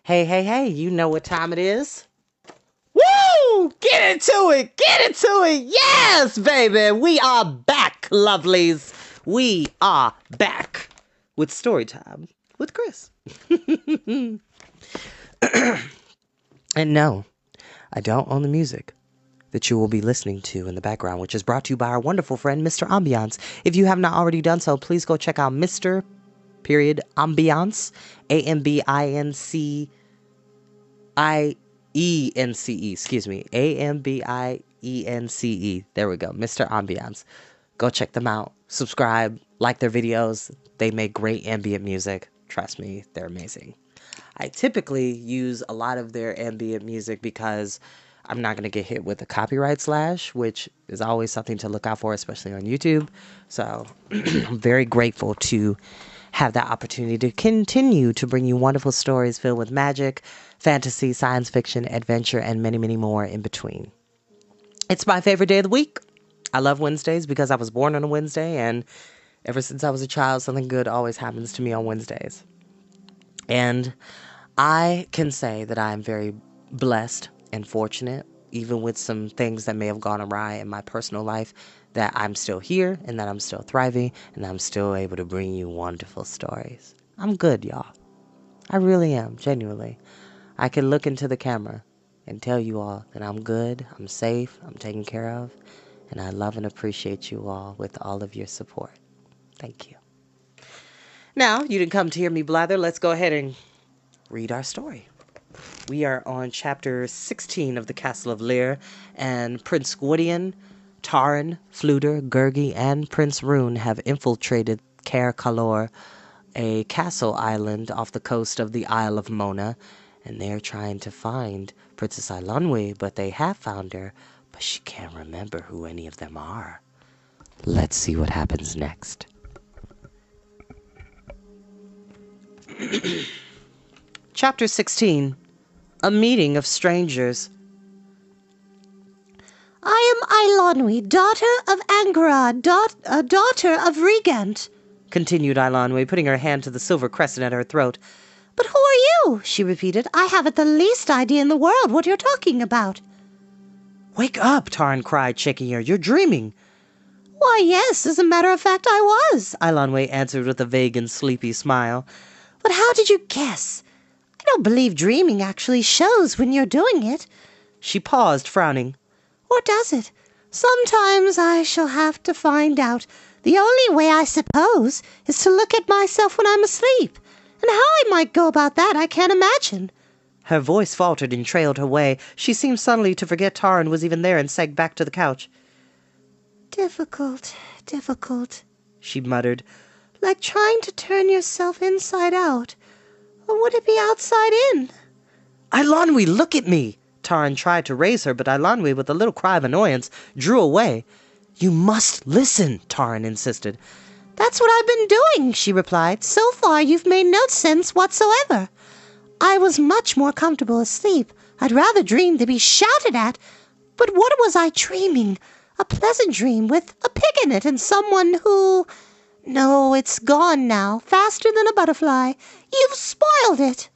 Hey, hey, hey, you know what time it is? Woo! Get into it! Get into it! Yes, baby! We are back, lovelies! We are back with Storytime with Chris. And no, I don't own the music that you will be listening to in the background, which is brought to you by our wonderful friend, Mr. Ambiance. If you have not already done so, please go check out Mr. Ambiance, Ambience, excuse me, Ambience. There we go, Mr. Ambiance. Go check them out. Subscribe, like their videos. They make great ambient music. Trust me, they're amazing. I typically use a lot of their ambient music because I'm not going to get hit with a copyright slash, which is always something to look out for, especially on YouTube. So I'm very grateful to have that opportunity to continue to bring you wonderful stories filled with magic, fantasy, science fiction, adventure, and many, many more in between. It's my favorite day of the week. I love Wednesdays because I was born on a Wednesday, and ever since I was a child, something good always happens to me on Wednesdays. And I can say that I am very blessed and fortunate, even with some things that may have gone awry in my personal life, that I'm still here and that I'm still thriving and that I'm still able to bring you wonderful stories. I'm good, y'all. I really am, genuinely. I can look into the camera and tell you all that I'm good, I'm safe, I'm taken care of, and I love and appreciate you all with all of your support. Thank you. Now, you didn't come to hear me blather. Let's go ahead and read our story. We are on chapter 16 of the Castle of Llyr, and Prince Gwydion, Taran, Fflewddur, Gurgi, and Prince Rune have infiltrated Caer Calor, a castle island off the coast of the Isle of Mona, and they're trying to find Princess Eilonwy, but they have found her, but she can't remember who any of them are. Let's see what happens next. Chapter 16. A Meeting of Strangers. I am Eilonwy, daughter of Angharad, daughter of Regent, continued Eilonwy, putting her hand to the silver crescent at her throat. But who are you? She repeated. I haven't the least idea in the world what you're talking about. Wake up, Taran cried, shaking her. You're dreaming. Why, yes, as a matter of fact, I was, Eilonwy answered with a vague and sleepy smile. But how did you guess? I don't believe dreaming actually shows when you're doing it. She paused, frowning. Or does it? Sometimes I shall have to find out. The only way, I suppose, is to look at myself when I'm asleep. And how I might go about that, I can't imagine. Her voice faltered and trailed her way. She seemed suddenly to forget Taran was even there and sank back to the couch. Difficult, she muttered. Like trying to turn yourself inside out. Or would it be outside in? Eilonwy, look at me! Taran tried to raise her, but Eilonwy, with a little cry of annoyance, drew away. You must listen, Taran insisted. That's what I've been doing, she replied. So far you've made no sense whatsoever. I was much more comfortable asleep. I'd rather dream than be shouted at. But what was I dreaming? A pleasant dream with a pig in it and someone who... No, it's gone now, faster than a butterfly. You've spoiled it.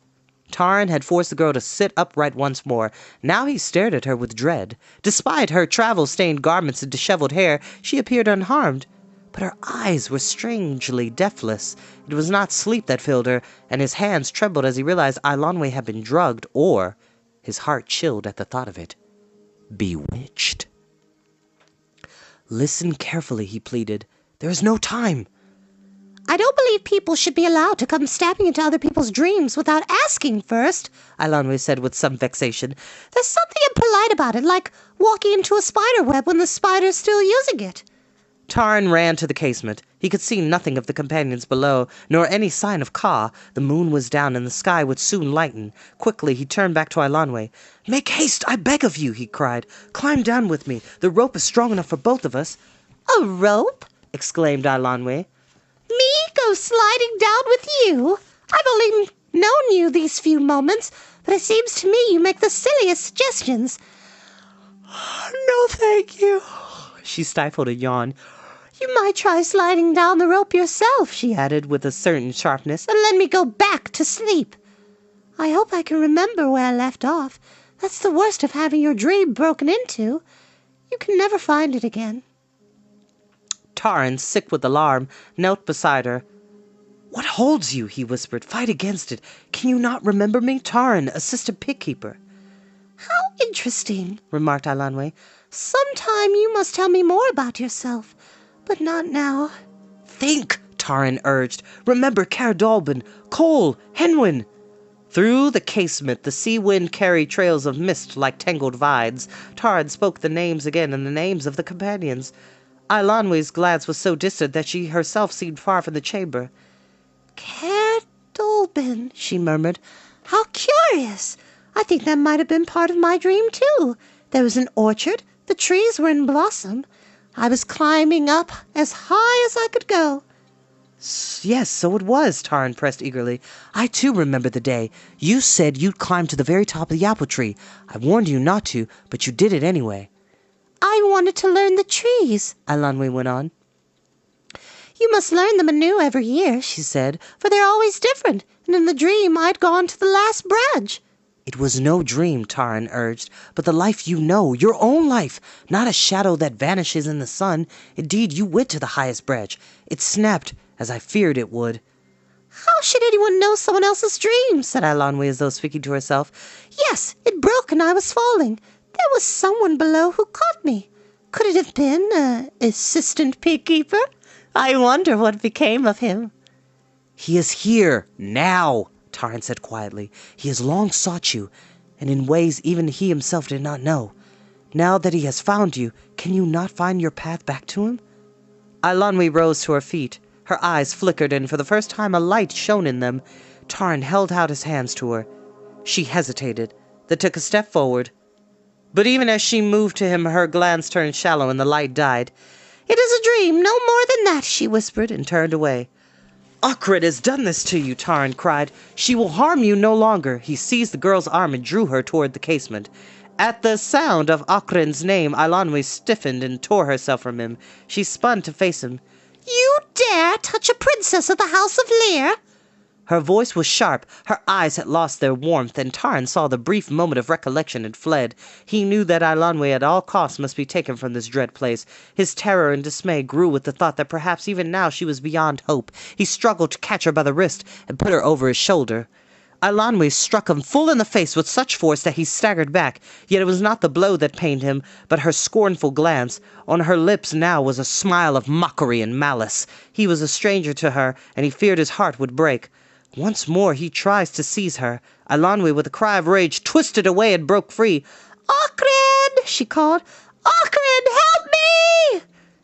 Taran had forced the girl to sit upright once more. Now he stared at her with dread. Despite her travel-stained garments and disheveled hair, she appeared unharmed. But her eyes were strangely deathless. It was not sleep that filled her, and his hands trembled as he realized Eilonwy had been drugged, or, his heart chilled at the thought of it, bewitched. Listen carefully, he pleaded. There is no time. I don't believe people should be allowed to come stabbing into other people's dreams without asking first, Eilonwy said with some vexation. There's something impolite about it, like walking into a spider web when the spider's still using it. Taran ran to the casement. He could see nothing of the companions below, nor any sign of Ka. The moon was down, and the sky would soon lighten. Quickly, he turned back to Eilonwy. Make haste, I beg of you, he cried. Climb down with me. The rope is strong enough for both of us. A rope? Exclaimed Eilonwy. Me go sliding down with you? I've only known you these few moments, but it seems to me you make the silliest suggestions. No, thank you. She stifled a yawn. You might try sliding down the rope yourself, she added with a certain sharpness, and let me go back to sleep. I hope I can remember where I left off. That's the worst of having your dream broken into. You can never find it again." Taran, sick with alarm, knelt beside her. "What holds you?" he whispered. "Fight against it. Can you not remember me? Taran, assistant pig-keeper." "How interesting," remarked Eilonwy. "Sometime you must tell me more about yourself, but not now." "Think," Taran urged. "Remember Caer Dallben, Cole, Henwyn." Through the casement the sea wind carried trails of mist like tangled vines. Taran spoke the names again, and the names of the companions. Eilonwy's glance was so distant that she herself seemed far from the chamber. "Caer Dallben," she murmured. "How curious! I think that might have been part of my dream, too. There was an orchard. The trees were in blossom. I was climbing up as high as I could go." "Yes, so it was," Taran pressed eagerly. "I too remember the day. You said you'd climb to the very top of the apple tree. I warned you not to, but you did it anyway." "I wanted to learn the trees," Eilonwy went on. "You must learn them anew every year," she said, "for they're always different, and in the dream I'd gone to the last branch." "It was no dream," Taran urged, "but the life you know, your own life, not a shadow that vanishes in the sun. Indeed, you went to the highest branch. It snapped, as I feared it would." "How should anyone know someone else's dream?" said Eilonwy, as though speaking to herself. "Yes, it broke and I was falling. There was someone below who caught me. Could it have been an assistant pig-keeper? I wonder what became of him." "He is here, now," Taran said quietly. "He has long sought you, and in ways even he himself did not know. Now that he has found you, can you not find your path back to him?" Eilonwy rose to her feet. Her eyes flickered, and for the first time a light shone in them. Taran held out his hands to her. She hesitated, then took a step forward. But even as she moved to him, her glance turned shallow and the light died. "It is a dream, no more than that," she whispered, and turned away. "Okryd has done this to you," Taran cried. "She will harm you no longer." He seized the girl's arm and drew her toward the casement. At the sound of Okryd's name, Eilonwy stiffened and tore herself from him. She spun to face him. "You dare touch a princess of the house of Llyr?" Her voice was sharp, her eyes had lost their warmth, and Taran saw the brief moment of recollection had fled. He knew that Eilonwy at all costs must be taken from this dread place. His terror and dismay grew with the thought that perhaps even now she was beyond hope. He struggled to catch her by the wrist and put her over his shoulder. Eilonwy struck him full in the face with such force that he staggered back, yet it was not the blow that pained him, but her scornful glance. On her lips now was a smile of mockery and malice. He was a stranger to her, and he feared his heart would break. Once more he tries to seize her. Eilonwy, with a cry of rage, twisted away and broke free. "Okryd!" she called. "Okryd, help me!"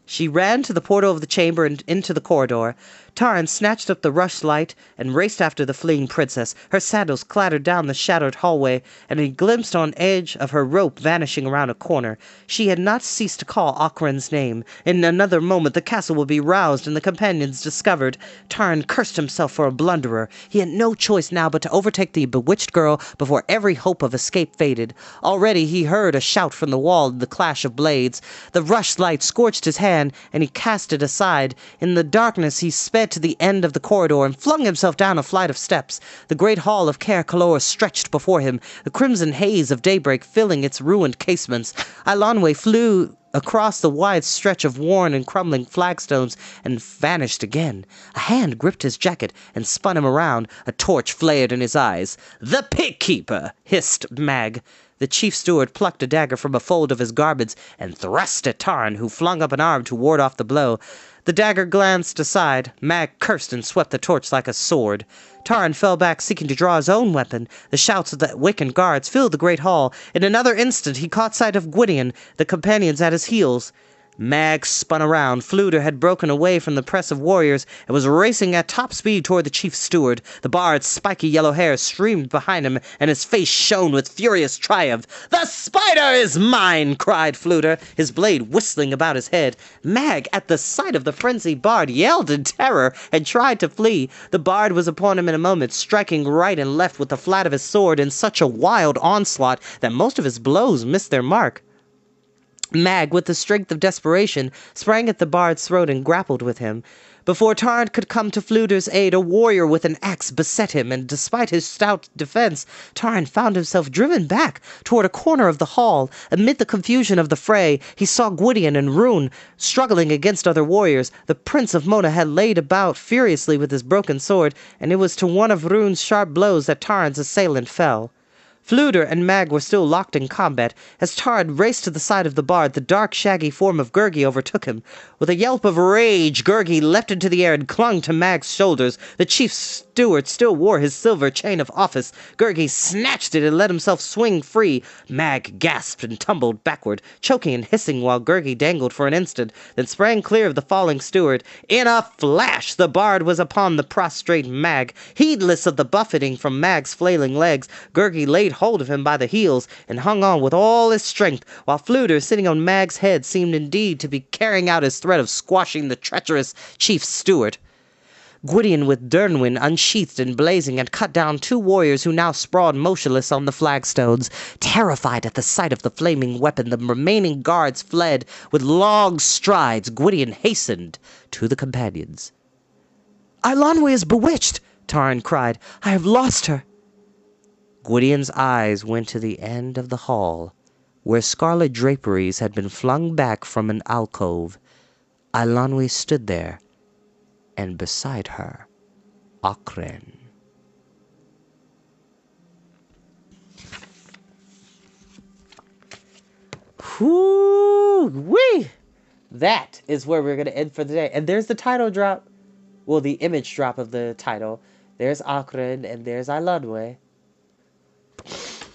She ran to the portal of the chamber and into the corridor. Taran snatched up the rushlight and raced after the fleeing princess. Her sandals clattered down the shadowed hallway, and he glimpsed on edge of her rope vanishing around a corner. She had not ceased to call Okryd's name. In another moment the castle would be roused and the companions discovered. Taran cursed himself for a blunderer. He had no choice now but to overtake the bewitched girl before every hope of escape faded. Already he heard a shout from the wall and the clash of blades. The rushlight scorched his hand, and he cast it aside. In the darkness he sped to the end of the corridor and flung himself down a flight of steps. The great hall of Caer Calor stretched before him, the crimson haze of daybreak filling its ruined casements. Eilonwy flew across the wide stretch of worn and crumbling flagstones and vanished again. A hand gripped his jacket and spun him around. A torch flared in his eyes. "The pig-keeper!" hissed Mag. The chief steward plucked a dagger from a fold of his garments and thrust at Taran, who flung up an arm to ward off the blow. The dagger glanced aside. Mag cursed and swept the torch like a sword. Taran fell back, seeking to draw his own weapon. The shouts of the awakened guards filled the great hall. In another instant he caught sight of Gwydion, the companions at his heels. Mag spun around. Fflewddur had broken away from the press of warriors and was racing at top speed toward the chief steward. The bard's spiky yellow hair streamed behind him, and his face shone with furious triumph. "The spider is mine!" cried Fflewddur, his blade whistling about his head. Mag, at the sight of the frenzied bard, yelled in terror and tried to flee. The bard was upon him in a moment, striking right and left with the flat of his sword in such a wild onslaught that most of his blows missed their mark. Mag, with the strength of desperation, sprang at the bard's throat and grappled with him. Before Tarn could come to Fludr's aid, a warrior with an axe beset him, and despite his stout defense, Tarn found himself driven back toward a corner of the hall. Amid the confusion of the fray, he saw Gwydion and Rune struggling against other warriors. The Prince of Mona had laid about furiously with his broken sword, and it was to one of Rune's sharp blows that Tarn's assailant fell. Fludr and Mag were still locked in combat. As Tard raced to the side of the bard, the dark, shaggy form of Gurgi overtook him. With a yelp of rage, Gurgi leapt into the air and clung to Mag's shoulders. The chief steward still wore his silver chain of office. Gurgi snatched it and let himself swing free. Mag gasped and tumbled backward, choking and hissing while Gurgi dangled for an instant, then sprang clear of the falling steward. In a flash, the bard was upon the prostrate Mag. Heedless of the buffeting from Mag's flailing legs, Gurgi laid hold of him by the heels and hung on with all his strength, while Fludr, sitting on Mag's head, seemed indeed to be carrying out his threat of squashing the treacherous chief steward. Gwydion, with Dernwyn unsheathed and blazing, had cut down 2 warriors who now sprawled motionless on the flagstones. Terrified at the sight of the flaming weapon, the remaining guards fled. With long strides, Gwydion hastened to the companions. "Eilonwy is bewitched!" Tarn cried. "I have lost her!" Gwydion's eyes went to the end of the hall, where scarlet draperies had been flung back from an alcove. Eilonwy stood there, and beside her, Ochren. Whoo-wee! That is where we're going to end for the day. And there's the title drop. Well, the image drop of the title. There's Ochren, and there's Eilonwy.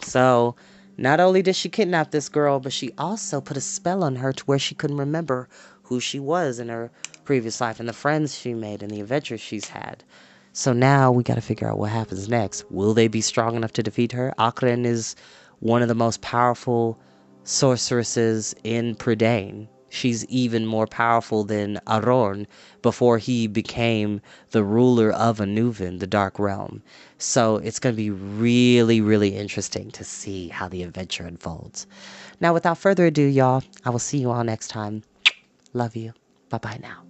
So, not only did she kidnap this girl, but she also put a spell on her to where she couldn't remember who she was in her previous life and the friends she made and the adventures she's had. So now we got to figure out what happens next. Will they be strong enough to defeat her? Ochren is one of the most powerful sorceresses in Prydain. She's even more powerful than Arorn before he became the ruler of Anuvin, the Dark Realm. So it's going to be really, really interesting to see how the adventure unfolds. Now, without further ado, y'all, I will see you all next time. Love you. Bye-bye now.